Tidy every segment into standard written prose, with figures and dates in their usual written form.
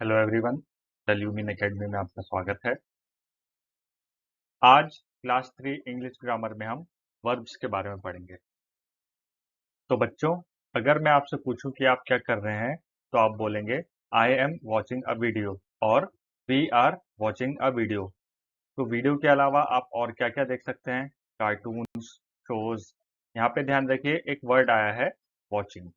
Hello everyone, the lumen academy में आपका स्वागत है। आज क्लास 3 इंग्लिश ग्रामर में हम वर्ब्स के बारे में पढ़ेंगे। तो बच्चों, अगर मैं आपसे पूछूं कि आप क्या कर रहे हैं, तो आप बोलेंगे I am watching a video और we are watching a video. तो वीडियो के अलावा आप और क्या क्या देख सकते हैं? Cartoons, shows. यहाँ पे ध्यान रखिए, एक वर्ड आया है वॉचिंग।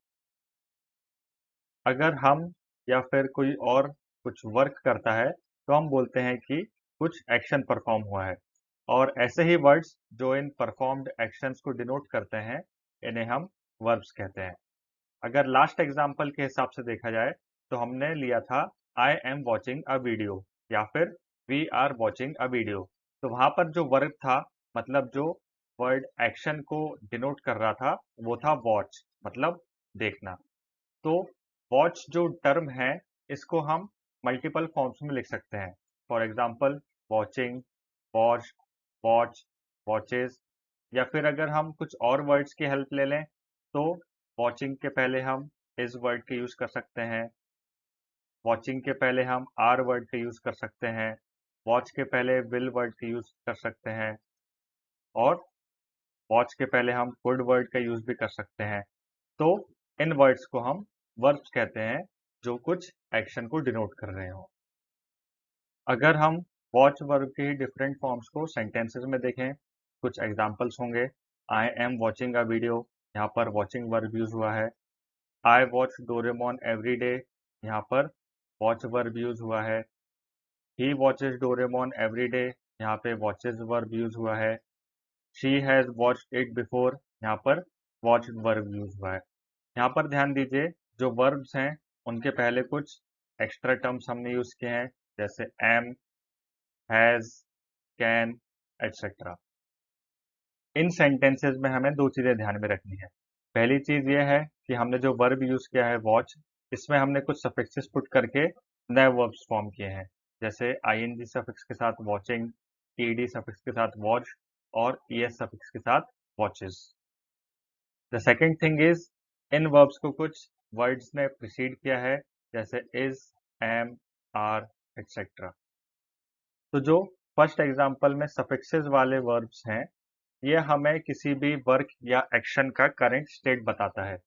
अगर हम या फिर कोई और कुछ वर्क करता है तो हम बोलते हैं कि कुछ एक्शन परफॉर्म हुआ है। और ऐसे ही वर्ड्स जो इन परफॉर्म्ड एक्शंस को डिनोट करते हैं, इन्हें हम वर्ब्स कहते हैं। अगर लास्ट एग्जांपल के हिसाब से देखा जाए तो हमने लिया था I am watching a video या फिर we are watching a video. तो वहां पर जो वर्ब था, मतलब जो वर्ड एक्शन को डिनोट कर रहा था, वो था वॉच, मतलब देखना। तो वॉच जो टर्म है, इसको हम मल्टीपल फॉर्म्स में लिख सकते हैं। For example watching, watch, watch, watches. या फिर अगर हम कुछ और वर्ड्स की हेल्प ले लें तो वॉचिंग के पहले हम इज वर्ड के यूज कर सकते हैं, वॉचिंग के पहले हम आर वर्ड के यूज कर सकते हैं, वॉच के पहले विल वर्ड के यूज कर सकते हैं, और वॉच के पहले हम वुड वर्ड का यूज भी कर सकते हैं। तो इन वर्ड्स को हम वर्ब्स कहते हैं, जो कुछ एक्शन को डिनोट कर रहे हो। अगर हम वॉच वर्ब के डिफरेंट फॉर्म्स को सेंटेंसेस में देखें, कुछ एग्जांपल्स होंगे। आई एम वॉचिंग अ वीडियो, यहाँ पर वॉचिंग वर्ब यूज हुआ है। I watch Doraemon every day, यहाँ पर वॉच वर्ब यूज हुआ है। He watches Doraemon every day, यहाँ पे वॉचेज वर्ब यूज हुआ है। She has watched it before, यहाँ पर वॉच वर्ब यूज हुआ है। यहाँ पर ध्यान दीजिए, जो वर्ब्स हैं उनके पहले कुछ एक्स्ट्रा टर्म्स हमने यूज किए हैं, जैसे एम, हैज, कैन, एटसेट्रा। इन सेंटेंसेस में हमें दो चीजें ध्यान में रखनी है। पहली चीज ये है कि हमने जो वर्ब यूज किया है वॉच, इसमें हमने कुछ सफिक्सेस पुट करके नए वर्ब्स फॉर्म किए हैं, जैसे आईएनजी सफिक्स के साथ वॉचिंग, ईडी सफिक्स के साथ वॉच, और ईएस सफिक्स के साथ watches. The second thing is, in verbs को कुछ वर्ड्स ने प्रिसीड किया है, जैसे इज, एम, आर, एटसेट्रा। तो जो फर्स्ट एग्जांपल में सफिक्सेस वाले वर्ब्स हैं, ये हमें किसी भी वर्क या एक्शन का करंट स्टेट बताता है।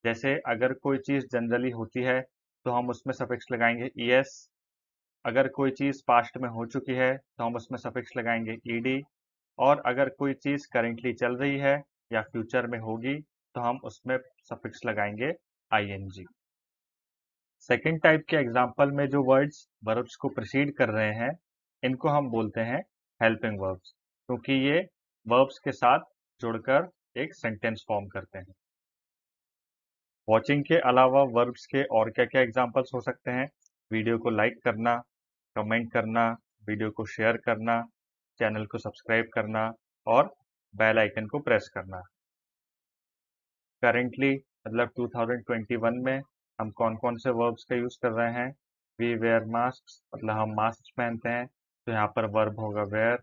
जैसे अगर कोई चीज जनरली होती है तो हम उसमें सफिक्स लगाएंगे ईएस। अगर कोई चीज पास्ट में हो चुकी है तो हम उसमें सफिक्स लगाएंगे ईडी। और अगर कोई चीज करेंटली चल रही है या फ्यूचर में होगी तो हम उसमें सफिक्स लगाएंगे आईएनजी। सेकेंड टाइप के एग्जाम्पल में जो वर्ड्स वर्ब्स को प्रीसीड कर रहे हैं, इनको हम बोलते हैं हेल्पिंग वर्ब्स, क्योंकि ये वर्ब्स के साथ जुड़कर एक सेंटेंस फॉर्म करते हैं। वॉचिंग के अलावा वर्ब्स के और क्या क्या एग्जाम्पल्स हो सकते हैं? वीडियो को लाइक करना, कमेंट करना, वीडियो को शेयर करना, चैनल को सब्सक्राइब करना, और बेल आइकन को प्रेस करना। करेंटली मतलब 2021 में हम कौन कौन से वर्ब्स का यूज कर रहे हैं? वी वेयर मास्क, मतलब हम मास्क पहनते हैं, तो यहाँ पर वर्ब होगा wear.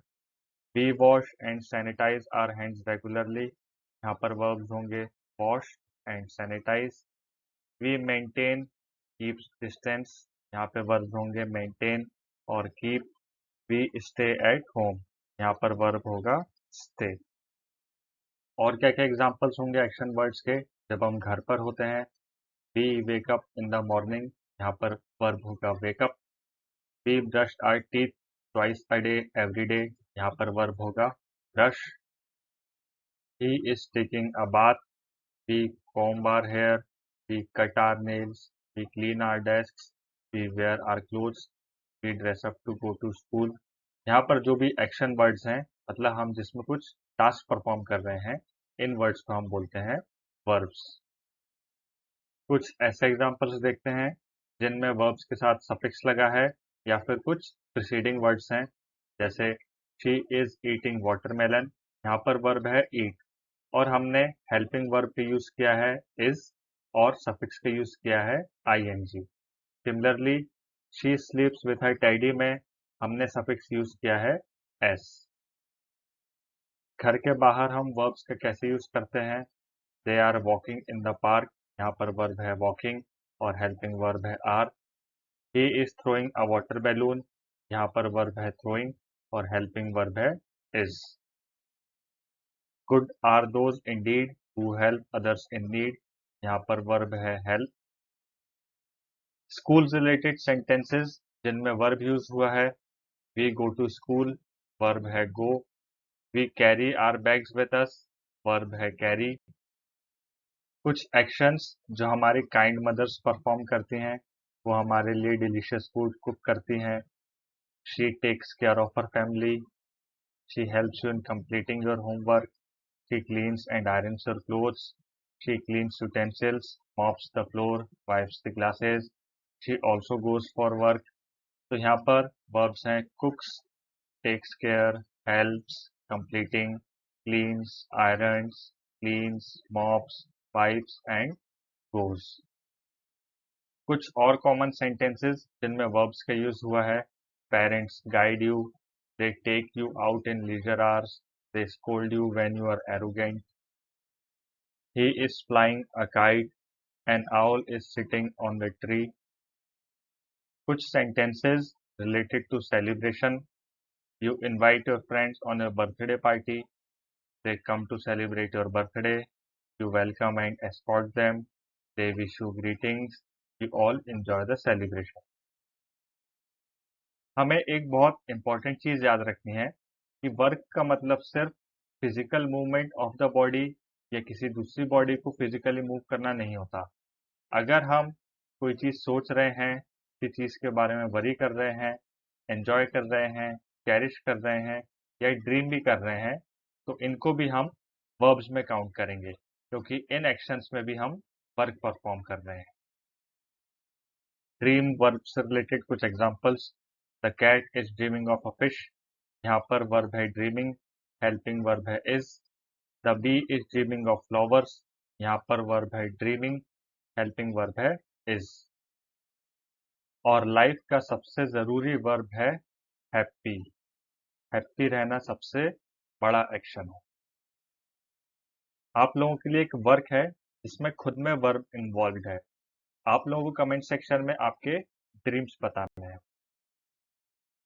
We wash and sanitize our hands regularly, यहाँ पर वर्ब्स होंगे wash and sanitize. We maintain keep distance, यहाँ पे वर्ब होंगे मेंटेन और keep. We stay at home, यहाँ पर वर्ब होगा स्टे। और क्या क्या एग्जांपल्स होंगे एक्शन वर्ड्स के जब हम घर पर होते हैं? We wake up in the morning, यहाँ पर वर्ब होगा wake up. We brush our teeth twice a day every day, यहाँ पर वर्ब होगा brush. He is taking a bath, we comb our hair, we cut our nails, we clean our desks, we wear our clothes, we dress up to go to school। यहाँ पर जो भी action words हैं, मतलब हम जिसमें कुछ task perform कर रहे हैं, इन वर्ड्स को हम बोलते हैं वर्ब्स। कुछ ऐसे एग्जांपल्स देखते हैं जिनमें वर्ब्स के साथ सफिक्स लगा है या फिर कुछ प्रीसीडिंग वर्ड्स हैं, जैसे शी इज ईटिंग वाटरमेलन, यहाँ पर वर्ब है ईट, और हमने हेल्पिंग वर्ब का यूज किया है इज, और सफिक्स का यूज किया है I N G. Similarly, she sleeps with her teddy में हमने सफिक्स यूज किया है एस। घर के बाहर हम वर्ब्स का कैसे यूज करते हैं? They are walking in the park, यहाँ पर वर्ब है वॉकिंग और हेल्पिंग वर्ब है are. He is throwing a water balloon, यहाँ पर वर्ब है थ्रोइंग और हेल्पिंग वर्ब है is. Good are those indeed who help others in need, यहाँ पर वर्ब है हेल्प। स्कूल रिलेटेड सेंटेंसेस जिनमें वर्ब यूज हुआ है, we go to school, verb है go. We carry our bags with us, verb है carry. कुछ actions जो हमारी काइंड मदर्स परफॉर्म करती हैं, वो हमारे लिए डिलीशियस फूड कुक करती हैं। She takes care of her family, she helps you in completing your homework, she cleans and irons your clothes, she cleans utensils, mops the floor, wipes the glasses, she also goes for work. तो यहाँ पर verbs हैं cooks, takes care, helps, completing, cleans, irons, cleans, mops, wipes and goes. कुछ और common sentences जिनमें verbs का use हुआ है, parents guide you, they take you out in leisure hours, they scold you when you are arrogant, he is flying a kite, an owl is sitting on the tree. कुछ sentences related to celebration, you invite your friends on your birthday party, they come to celebrate your birthday, you welcome and escort them, they wish you greetings, you all enjoy the celebration। हमें एक बहुत important चीज याद रखनी है कि work का मतलब सिर्फ physical movement of the body या किसी दूसरी बॉडी को फिजिकली मूव करना नहीं होता। अगर हम कोई चीज सोच रहे हैं, किसी चीज के बारे में वरी कर रहे हैं, एंजॉय कर रहे हैं, चेरिश कर रहे हैं या ड्रीम भी कर रहे हैं, तो इनको भी हम वर्ब्स में काउंट करेंगे, क्योंकि इन एक्शंस में भी हम वर्क परफॉर्म कर रहे हैं। ड्रीम वर्ब से रिलेटेड कुछ examples, the cat is dreaming of a fish, यहाँ पर वर्ब है ड्रीमिंग, हेल्पिंग वर्ब है is. The bee is dreaming of flowers, यहाँ पर वर्ब है ड्रीमिंग, हेल्पिंग वर्ब है इज। और लाइफ का सबसे जरूरी वर्ब है हैप्पी, हैप्पी रहना सबसे बड़ा एक्शन है। आप लोगों के लिए एक वर्क है जिसमें खुद में वर्ब इन्वॉल्व है। आप लोगों को कमेंट सेक्शन में आपके ड्रीम्स बताने हैं,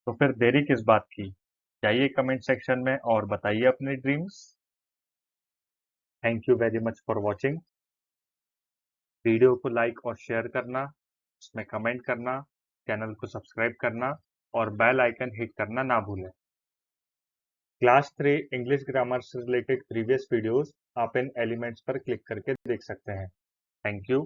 तो फिर देरी किस बात की, जाइए कमेंट सेक्शन में और बताइए अपने dreams. Thank you very much for watching. Video को लाइक और शेयर करना, उसमें कमेंट करना, चैनल को सब्सक्राइब करना और बेल आइकन हिट करना ना भूलें। क्लास 3 इंग्लिश ग्रामर से रिलेटेड प्रीवियस वीडियोस आप इन एलिमेंट्स पर क्लिक करके देख सकते हैं। Thank you.